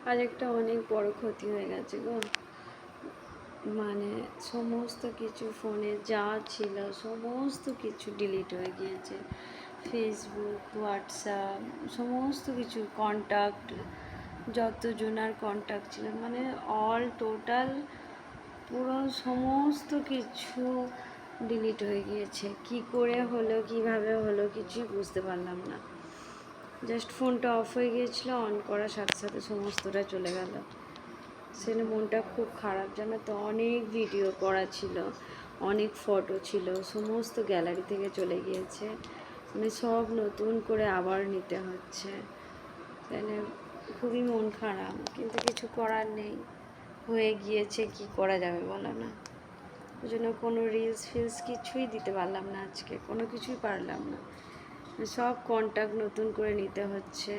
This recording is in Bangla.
আর একটা অনেক বড় ক্ষতি হয়ে গেছে গো। মানে সমস্ত কিছু ফোনে যা ছিল সমস্ত কিছু ডিলিট হয়ে গিয়েছে। ফেসবুক, হোয়াটসঅ্যাপ, সমস্ত কিছু কন্ট্যাক্ট, যতজনার কন্ট্যাক্ট ছিল মানে অল টোটাল পুরো সমস্ত কিছু ডিলিট হয়ে গিয়েছে। কি করে হলো, কিভাবে হলো, কিছুই বুঝতে পারলাম না। জাস্ট ফোনটা অফ হয়ে গিয়েছিলো, অন করার সাথে সাথে সমস্তটা চলে গেল। সেটা মনটা খুব খারাপ, জানো তো। অনেক ভিডিও করা ছিল, অনেক ফটো ছিল, সমস্ত গ্যালারি থেকে চলে গিয়েছে। মানে সব নতুন করে আবার নিতে হচ্ছে। তাহলে খুবই মন খারাপ, কিন্তু কিছু করার নেই। হয়ে গিয়েছে, কি করা যাবে বলো না। ওই জন্য কোনো রিলস ফিলস কিছুই দিতে পারলাম না আজকে, কোনো কিছুই পারলাম না। সব কন্ট্যাক্ট নতুন করে নিতে হচ্ছে।